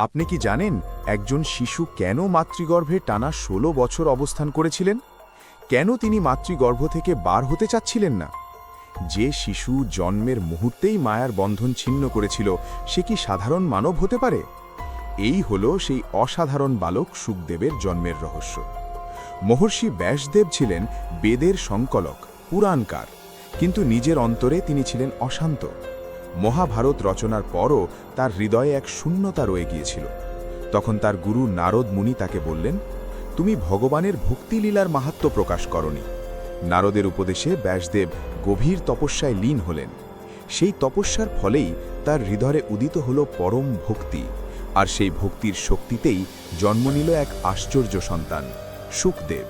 আপনি কি জানেন একজন শিশু কেন মাতৃগর্ভে টানা ১৬ বছর অবস্থান করেছিলেন? কেন তিনি মাতৃগর্ভ থেকে বার হতে চাচ্ছিলেন না? যে শিশু জন্মের মুহূর্তেই মায়ার বন্ধন ছিন্ন করেছিল, সে কি সাধারণ মানব হতে পারে? এই হলো সেই অসাধারণ বালক শুকদেবের জন্মের রহস্য। মহর্ষি ব্যাসদেব ছিলেন বেদের সংকলক, পুরাণকার, কিন্তু নিজের অন্তরে তিনি ছিলেন অশান্ত। মহাভারত রচনার পরও তার হৃদয়ে এক শূন্যতা রয়ে গিয়েছিল। তখন তার গুরু নারদ মুনি তাকে বললেন, তুমি ভগবানের ভক্তিলীলার মাহাত্ম্য প্রকাশ করনি। নারদের উপদেশে ব্যাসদেব গভীর তপস্যায় লীন হলেন। সেই তপস্যার ফলেই তার হৃদয়ে উদিত হল পরম ভক্তি, আর সেই ভক্তির শক্তিতেই জন্ম নিল এক আশ্চর্য সন্তান, শুকদেব।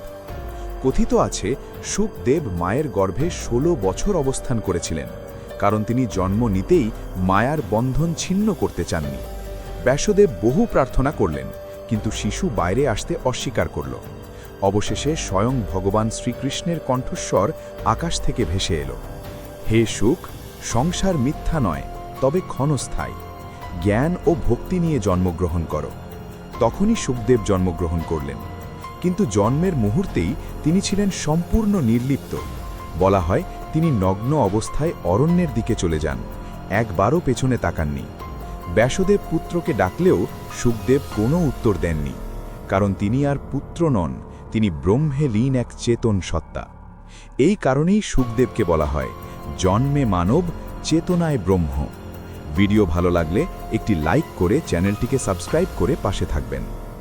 কথিত আছে, শুকদেব মায়ের গর্ভে ১৬ বছর অবস্থান করেছিলেন, কারণ তিনি জন্ম নিতেই মায়ার বন্ধন ছিন্ন করতে চাননি। ব্যাসদেব বহু প্রার্থনা করলেন, কিন্তু শিশু বাইরে আসতে অস্বীকার করল। অবশেষে স্বয়ং ভগবান শ্রীকৃষ্ণের কণ্ঠস্বর আকাশ থেকে ভেসে এলো, হে শুক, সংসার মিথ্যা নয়, তবে ক্ষণস্থায়ী। জ্ঞান ও ভক্তি নিয়ে জন্মগ্রহণ করো। তখনই শুকদেব জন্মগ্রহণ করলেন, কিন্তু জন্মের মুহূর্তেই তিনি ছিলেন সম্পূর্ণ নির্লিপ্ত। বলা হয়, তিনি নগ্ন অবস্থায় অরণ্যের দিকে চলে যান, একবারও পেছনে তাকাননি। ব্যাসদেব পুত্রকে ডাকলেও শুকদেব কোনো উত্তর দেননি, কারণ তিনি আর পুত্র নন, তিনি ব্রহ্মে লীন এক চেতন সত্তা। এই কারণেই শুকদেবকে বলা হয় জন্মে মানব, চেতনায় ব্রহ্ম। ভিডিও ভালো লাগলে একটি লাইক করে চ্যানেলটিকে সাবস্ক্রাইব করে পাশে থাকবেন।